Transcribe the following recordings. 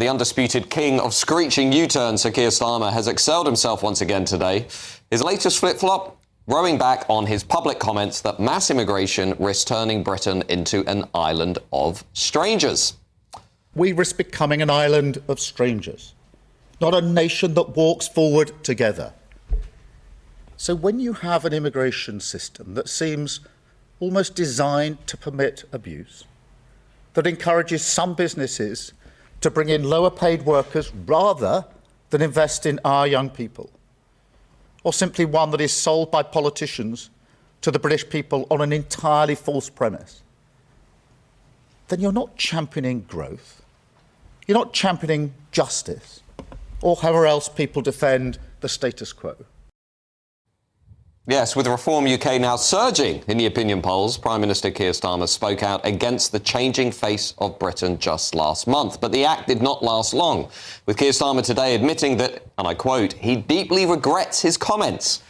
the undisputed king of screeching U-turns, Sir Keir Starmer, has excelled himself once again today. His latest flip-flop, rowing back on his public comments that mass immigration risks turning Britain into an island of strangers. We risk becoming an island of strangers, not a nation that walks forward together. So when you have an immigration system that seems almost designed to permit abuse, that encourages some businesses to bring in lower paid workers rather than invest in our young people, or simply one that is sold by politicians to the British people on an entirely false premise, then you're not championing growth, you're not championing justice, or however else people defend the status quo. Yes, with Reform UK now surging in the opinion polls, Prime Minister Keir Starmer spoke out against the changing face of Britain just last month. But the act did not last long, with Keir Starmer today admitting that, and I quote, he deeply regrets his comments.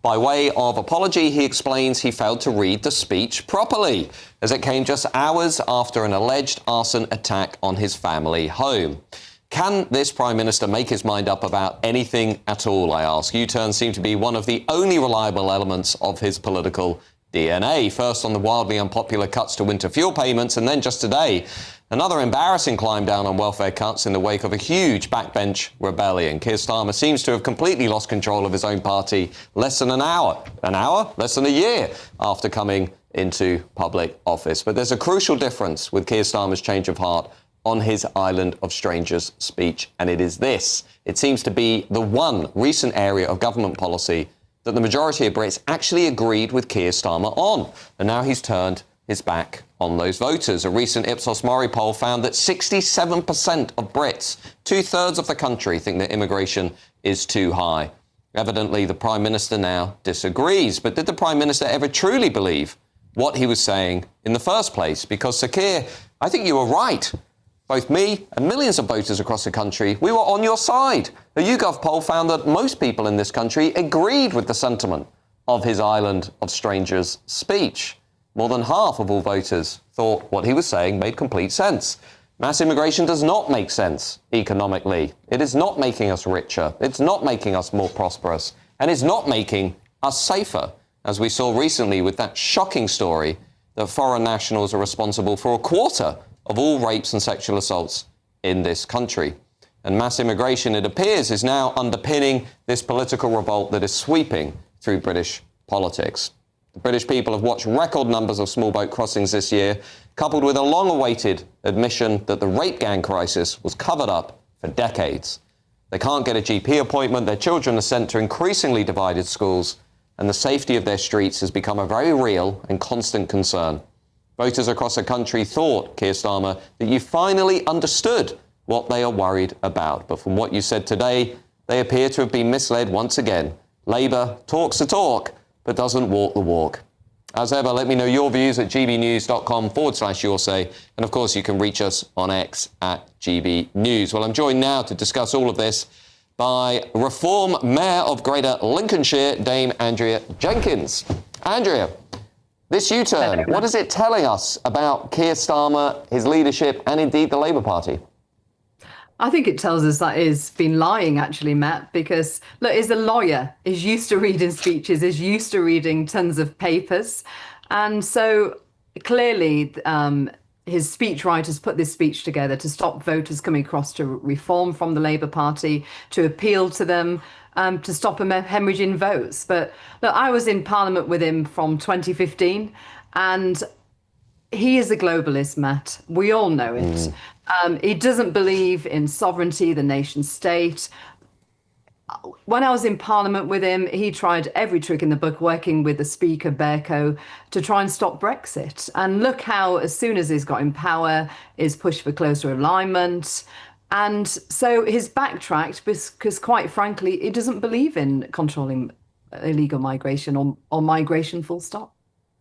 By way of apology, he explains he failed to read the speech properly, as it came just hours after an alleged arson attack on his family home. Can this Prime Minister make his mind up about anything at all, I ask? U-turns seem to be one of the only reliable elements of his political DNA. First on the wildly unpopular cuts to winter fuel payments, and then just today, another embarrassing climb down on welfare cuts in the wake of a huge backbench rebellion. Keir Starmer seems to have completely lost control of his own party less than less than a year after coming into public office. But there's a crucial difference with Keir Starmer's change of heart on his Island of Strangers speech, and it is this. It seems to be the one recent area of government policy that the majority of Brits actually agreed with Keir Starmer on, and now he's turned his back on those voters. A recent Ipsos Mori poll found that 67% of Brits, two-thirds of the country, think that immigration is too high. Evidently, the Prime Minister now disagrees. But did the Prime Minister ever truly believe what he was saying in the first place? Because, Sir Keir, I think you were right. Both me and millions of voters across the country, we were on your side. A YouGov poll found that most people in this country agreed with the sentiment of his Island of Strangers speech. More than half of all voters thought what he was saying made complete sense. Mass immigration does not make sense economically. It is not making us richer. It's not making us more prosperous. And it's not making us safer, as we saw recently with that shocking story that foreign nationals are responsible for a quarter of all rapes and sexual assaults in this country. And mass immigration, it appears, is now underpinning this political revolt that is sweeping through British politics. The British people have watched record numbers of small boat crossings this year, coupled with a long-awaited admission that the rape gang crisis was covered up for decades. They can't get a GP appointment, their children are sent to increasingly divided schools, and the safety of their streets has become a very real and constant concern. Voters across the country thought, Keir Starmer, that you finally understood what they are worried about. But from what you said today, they appear to have been misled once again. Labour talks the talk, but doesn't walk the walk. As ever, let me know your views at gbnews.com/yoursay. And of course, you can reach us on X at GBNews. Well, I'm joined now to discuss all of this by Reform Mayor of Greater Lincolnshire, Dame Andrea Jenkins. Andrea, this U-turn, what is it telling us about Keir Starmer, his leadership, and indeed the Labour Party? I think it tells us that he's been lying, actually, Matt, because, look, he's a lawyer. He's used to reading speeches. He's used to reading tons of papers. And so clearly his speechwriters put this speech together to stop voters coming across to reform from the Labour Party, to appeal to them, to stop him hemorrhaging votes. But look, I was in Parliament with him from 2015, and he is a globalist, Matt. We all know it. He doesn't believe in sovereignty, the nation state. When I was in Parliament with him, he tried every trick in the book, working with the Speaker, Bercow, to try and stop Brexit. And look how, as soon as he's got in power, is pushed for closer alignment. And so he's backtracked because, quite frankly, he doesn't believe in controlling illegal migration or migration full stop.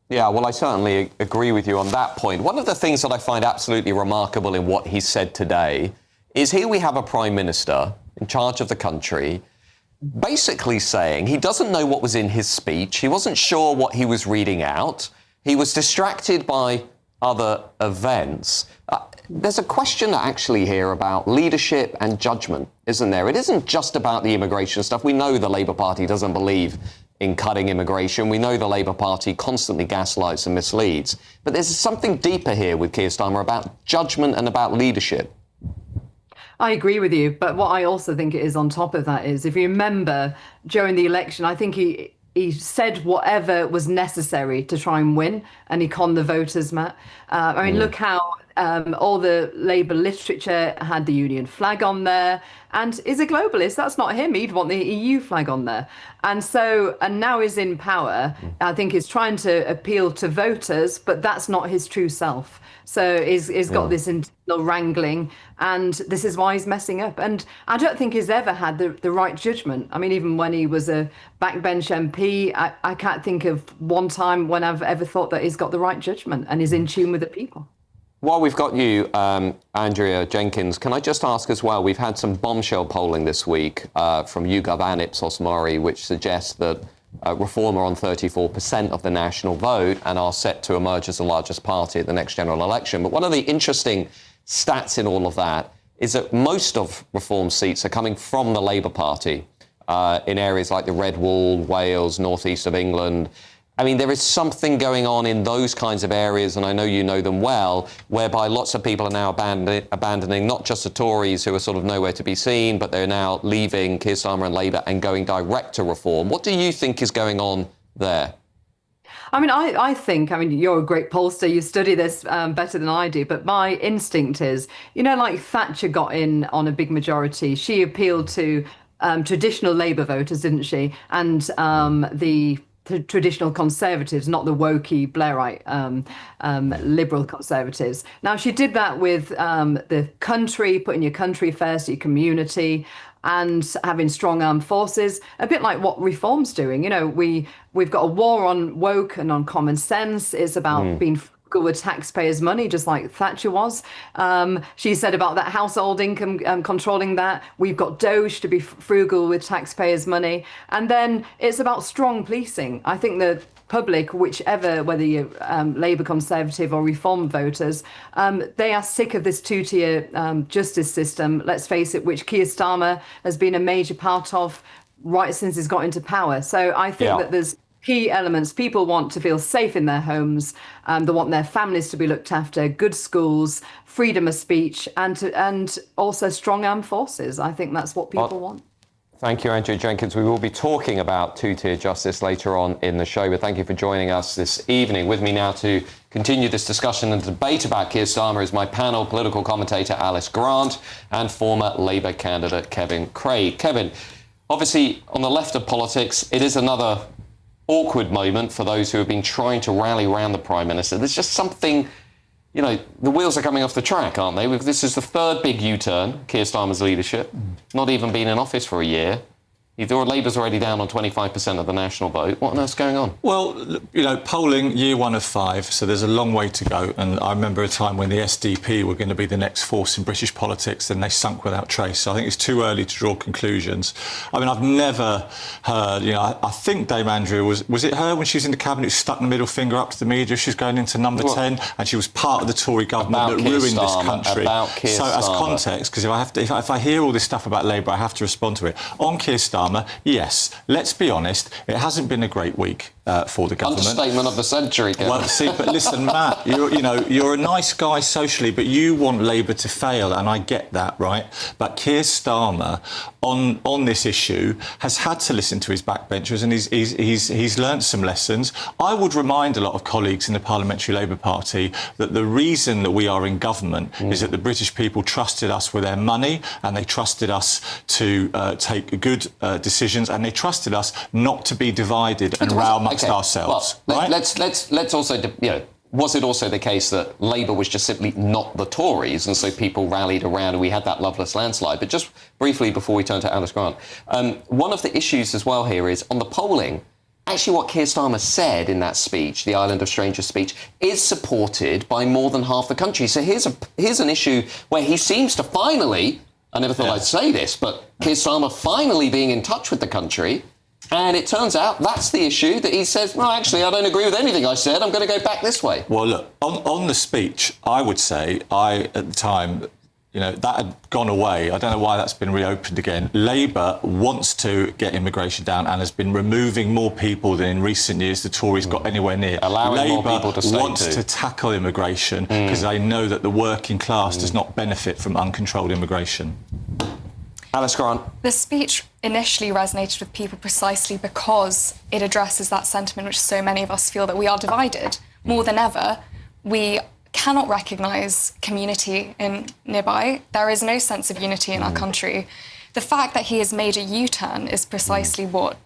Yeah, well, I certainly agree with you on that point. One of the things that I find absolutely remarkable in what he said today is here we have a Prime Minister in charge of the country basically saying he doesn't know what was in his speech. He wasn't sure what he was reading out. He was distracted by other events. there's a question actually here about leadership and judgment, isn't there? It isn't just about the immigration stuff. We know the Labour Party doesn't believe in cutting immigration. We know the Labour Party constantly gaslights and misleads. But there's something deeper here with Keir Starmer about judgment and about leadership. I agree with you. But what I also think it is on top of that is, if you remember during the election, I think he said whatever was necessary to try and win, and he conned the voters, Matt. I mean, look how all the Labour literature had the Union flag on there. And is a globalist. That's not him. He'd want the EU flag on there. And now he's in power. I think he's trying to appeal to voters, but that's not his true self. So he's got this internal wrangling, and this is why he's messing up. And I don't think he's ever had the right judgment. I mean, even when he was a backbench MP, I can't think of one time when I've ever thought that he's got the right judgment and is in tune with the people. While we've got you, Andrea Jenkins, can I just ask as well, we've had some bombshell polling this week from YouGov and Ipsos Mori, which suggests that Reform are on 34% of the national vote and are set to emerge as the largest party at the next general election. But one of the interesting stats in all of that is that most of Reform seats are coming from the Labour Party in areas like the Red Wall, Wales, northeast of England. I mean, there is something going on in those kinds of areas, and I know you know them well, whereby lots of people are now abandoning not just the Tories, who are sort of nowhere to be seen, but they're now leaving Keir Starmer and Labour and going direct to Reform. What do you think is going on there? I mean, I think, you're a great pollster, you study this better than I do, but my instinct is, like Thatcher got in on a big majority. She appealed to traditional Labour voters, didn't she? And the traditional Conservatives, not the wokey Blairite Liberal Conservatives. Now, she did that with the country, putting your country first, your community, and having strong armed forces, a bit like what Reform's doing. We've got a war on woke and on common sense. It's about being frugal with taxpayers' money, just like Thatcher was. She said about that household income, controlling that. We've got Doge to be frugal with taxpayers' money. And then it's about strong policing. I think the public, whichever, whether you're Labour, Conservative or Reform voters, they are sick of this two-tier justice system, let's face it, which Keir Starmer has been a major part of right since he's got into power. So I think that there's key elements. People want to feel safe in their homes. They want their families to be looked after, good schools, freedom of speech, and also strong armed forces. I think that's what people want. Thank you, Andrew Jenkins. We will be talking about two-tier justice later on in the show, but thank you for joining us this evening. With me now to continue this discussion and debate about Keir Starmer is my panel political commentator Alice Grant and former Labour candidate Kevin Craig. Kevin, obviously on the left of politics, it is another awkward moment for those who have been trying to rally around the Prime Minister. There's just something, the wheels are coming off the track, aren't they? This is the third big U-turn, Keir Starmer's leadership, not even been in office for a year. Labour's already down on 25% of the national vote. What on earth's going on? Well, polling year 1 of 5, so there's a long way to go. And I remember a time when the SDP were going to be the next force in British politics, and they sunk without trace. So I think it's too early to draw conclusions. I've never heard, I think Dame Andrea, was it her when she was in the cabinet who stuck the middle finger up to the media? She's going into number 10, and she was part of the Tory government that ruined this country. So as context, because if I hear all this stuff about Labour, I have to respond to it. On Keir Starmer, yes, let's be honest, it hasn't been a great week for the government. Understatement of the century, Kevin. Well, see, but listen, Matt, you're a nice guy socially, but you want Labour to fail, and I get that, right? But Keir Starmer, on this issue, has had to listen to his backbenchers, and he's learnt some lessons. I would remind a lot of colleagues in the Parliamentary Labour Party that the reason that we are in government is that the British people trusted us with their money, and they trusted us to take good decisions, and they trusted us not to be divided and row amongst ourselves. Well, right? let's also, was it also the case that Labour was just simply not the Tories, and so people rallied around and we had that loveless landslide? But just briefly before we turn to Alice Grant, one of the issues as well here is on the polling. Actually, what Keir Starmer said in that speech, the Island of Strangers speech, is supported by more than half the country. So here's an issue where he seems to finally, I never thought I'd say this, but Keir Starmer finally being in touch with the country And it turns out that's the issue, that he says, well, actually, I don't agree with anything I said. I'm going to go back this way. Well, look, on the speech, I would say, at the time, that had gone away. I don't know why that's been reopened again. Labour wants to get immigration down and has been removing more people than in recent years the Tories got anywhere near. Allowing more people to stay wants to tackle immigration because they know that the working class does not benefit from uncontrolled immigration. Alice Grant. The speech initially resonated with people precisely because it addresses that sentiment which so many of us feel, that we are divided. More than ever, we cannot recognise community in nearby. There is no sense of unity in our country. The fact that he has made a U-turn is precisely what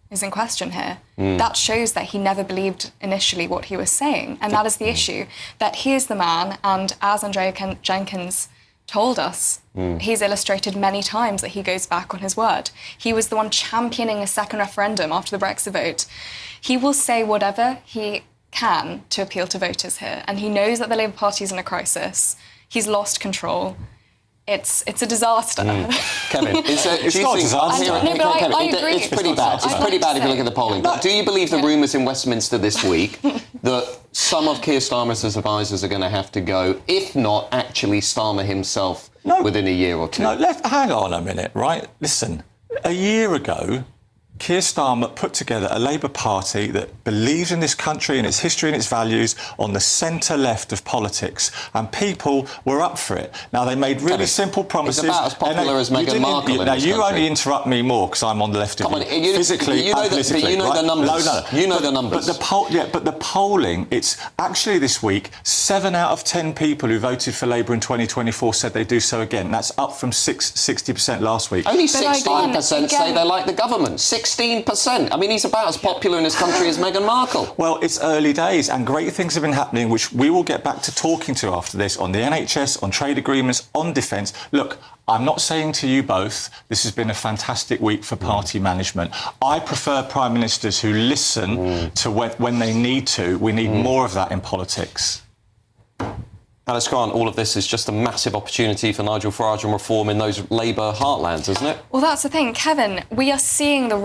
is in question here. That shows that he never believed initially what he was saying, and that is the issue, that he is the man, and as Andrea Jenkins told us, he's illustrated many times that he goes back on his word. He was the one championing a second referendum after the Brexit vote. He will say whatever he can to appeal to voters here, and he knows that the Labour Party is in a crisis. He's lost control. It's a disaster. Kevin, it's not a disaster. I agree. It's pretty bad. It's pretty bad if you look at the polling. But do you believe the rumours in Westminster this week that some of Keir Starmer's advisers are going to have to go, if not actually Starmer himself, within a year or two? No, hang on a minute, right? Listen, a year ago, Keir Starmer put together a Labour Party that believes in this country and its history and its values on the centre-left of politics, and people were up for it. Now, they made really simple promises. It's about as popular as Meghan Markle in this country. Only interrupt me more because I'm on the left of you. Physically and politically. You know the numbers. No. You know the numbers. But the polling, it's actually this week, 7 out of 10 people who voted for Labour in 2024 said they do so again. That's up from 60% last week. Only 16% say they like the government. 16%. I mean, he's about as popular in this country as Meghan Markle. Well, it's early days, and great things have been happening, which we will get back to talking to after this, on the NHS, on trade agreements, on defence. Look, I'm not saying to you both this has been a fantastic week for party management. I prefer prime ministers who listen to when they need to. We need more of that in politics. Alice Grant, all of this is just a massive opportunity for Nigel Farage and reform in those Labour heartlands, isn't it? Well, that's the thing, Kevin. We are seeing the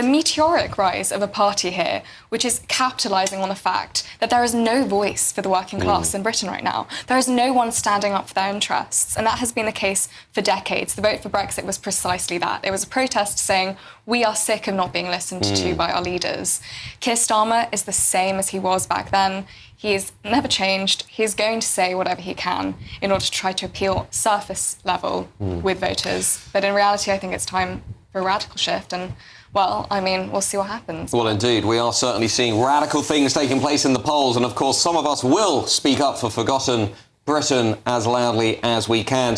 meteoric rise of a party here, which is capitalising on the fact that there is no voice for the working class in Britain right now. There is no one standing up for their interests, and that has been the case for decades. The vote for Brexit was precisely that. It was a protest saying, we are sick of not being listened to by our leaders. Keir Starmer is the same as he was back then. He has never changed. He is going to say whatever he can in order to try to appeal surface level with voters. But in reality, I think it's time for a radical shift. And, well, I mean, we'll see what happens. Well, indeed, we are certainly seeing radical things taking place in the polls. And, of course, some of us will speak up for forgotten Britain as loudly as we can.